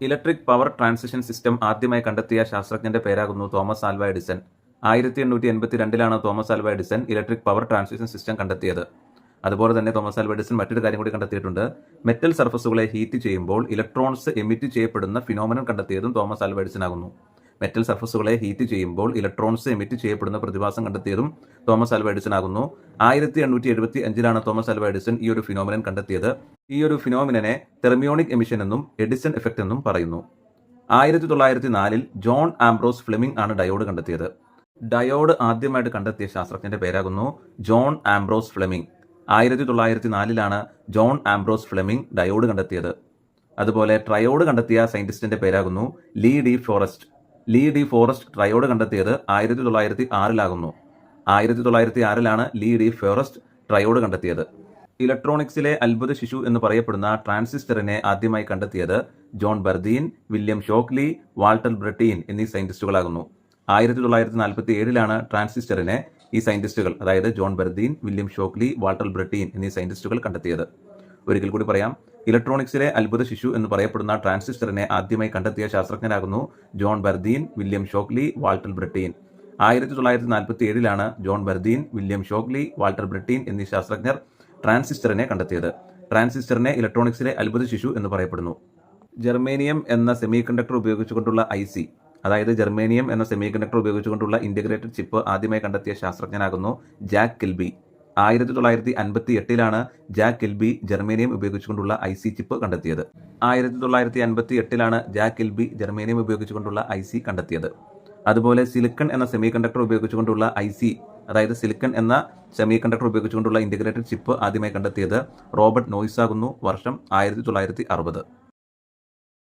Electric power transition system ആദ്യമായി കണ്ടെത്തിയ ശാസ്ത്രജ്ഞന്റെ പേരാകുന്നു Thomas Alva Edison. 1882 Thomas Alva Edison electric power transition system കണ്ടെത്തിയത്. അതുപോലെ തന്നെ തോമസ് ആൽവ എഡിസൺ മറ്റൊരു കാര്യം കൂടി കണ്ടെത്തിയിട്ടുണ്ട്. മെറ്റൽ സർഫസുകളെ ഹീറ്റ് ചെയ്യുമ്പോൾ ഇലക്ട്രോൺസ് എമിറ്റ് ചെയ്യപ്പെടുന്ന ഫിനോമിനൻ കണ്ടെത്തിയതും തോമസ് ആൽവ എഡിസൺ ആകുന്നു. മെറ്റൽ സർഫസുകളെ ഹീറ്റ് ചെയ്യുമ്പോൾ ഇലക്ട്രോൺസ് എമിറ്റ് ചെയ്യപ്പെടുന്ന പ്രതിഭാസം കണ്ടെത്തിയതും തോമസ് ആൽവ എഡിസൺ ആകുന്നു. 1875 തോമസ് ആൽവ എഡിസൺ ഈ ഒരു ഫിനോമിനൻ കണ്ടെത്തിയത്. ഈ ഒരു ഫിനോമിനനെ തെർമിയോണിക് എമിഷൻ എന്നും എഡിസൺ എഫക്റ്റ് എന്നും പറയുന്നു. 1904 ജോൺ ആംബ്രോസ് ഫ്ലെമിംഗ് ആണ് ഡയോഡ് കണ്ടെത്തിയത്. ഡയോഡ് ആദ്യമായിട്ട് കണ്ടെത്തിയ ശാസ്ത്രജ്ഞന്റെ പേരാകുന്നു John Ambrose Fleming. 1904 John Ambrose Fleming diode കണ്ടെത്തിയത്. അതുപോലെ ട്രയോഡ് കണ്ടെത്തിയ സയന്റിസ്റ്റിന്റെ പേരാകുന്നു Lee De Forest. Lee De Forest triode കണ്ടെത്തിയത് 1906 1906 ലീ ഡി ഫോറസ്റ്റ് ട്രയോഡ് കണ്ടെത്തിയത്. ഇലക്ട്രോണിക്സിലെ അത്ഭുത ശിശു എന്ന് പറയപ്പെടുന്ന ട്രാൻസിസ്റ്ററിനെ ആദ്യമായി കണ്ടെത്തിയത് John Bardeen, William Shockley, Walter Brattain എന്നീ സയന്റിസ്റ്റുകളാകുന്നു. 1947 ട്രാൻസിസ്റ്ററിനെ ഈ സയന്റിസ്റ്റുകൾ, അതായത് John Bardeen, William Shockley, Walter Brattain എന്നീ സയന്റിസ്റ്റുകൾ കണ്ടെത്തിയത്. ഒരിക്കൽ കൂടി പറയാം. ഇലക്ട്രോണിക്സിലെ അത്ഭുത ശിശു എന്ന് പറയപ്പെടുന്ന ട്രാൻസിസ്റ്ററിനെ ആദ്യമായി കണ്ടെത്തിയ ശാസ്ത്രജ്ഞരാകുന്നു John Bardeen, William Shockley, Walter Brattain. 1947 John Bardeen, William Shockley, Walter Brattain എന്നീ ശാസ്ത്രജ്ഞർ ട്രാൻസിസ്റ്ററിനെ കണ്ടെത്തിയത്. ട്രാൻസിസ്റ്ററിനെ ഇലക്ട്രോണിക്സിലെ അത്ഭുത ശിശു എന്ന് പറയപ്പെടുന്നു. ജർമേനിയം എന്ന സെമി കണ്ടക്ടർ ഉപയോഗിച്ചുകൊണ്ടുള്ള IC, അതായത് ജർമേനിയം എന്ന സെമി കണ്ടക്ടർ ഉപയോഗിച്ചുകൊണ്ടുള്ള ഇന്റഗ്രേറ്റഡ് ചിപ്പ് ആദ്യമായി കണ്ടെത്തിയ ശാസ്ത്രജ്ഞനാകുന്നു Jack Kilby. 1958 Jack Kilby germanium ഉപയോഗിച്ചുകൊണ്ടുള്ള IC ചിപ്പ് കണ്ടെത്തിയത്. 1958 ജാക്ക് കിൽബി ജർമേനിയം ഉപയോഗിച്ചുകൊണ്ടുള്ള IC കണ്ടെത്തിയത്. അതുപോലെ സിലിക്കൺ എന്ന സെമി കണ്ടക്ടർ ഉപയോഗിച്ചുകൊണ്ടുള്ള IC, അതായത് സിലിക്കൺ എന്ന സെമി കണ്ടക്ടർ ഉപയോഗിച്ചുകൊണ്ടുള്ള ഇന്റഗ്രേറ്റഡ് ചിപ്പ് ആദ്യമായി കണ്ടെത്തിയത് റോബർട്ട് നോയ്സ് ആകുന്നു. വർഷം 1960.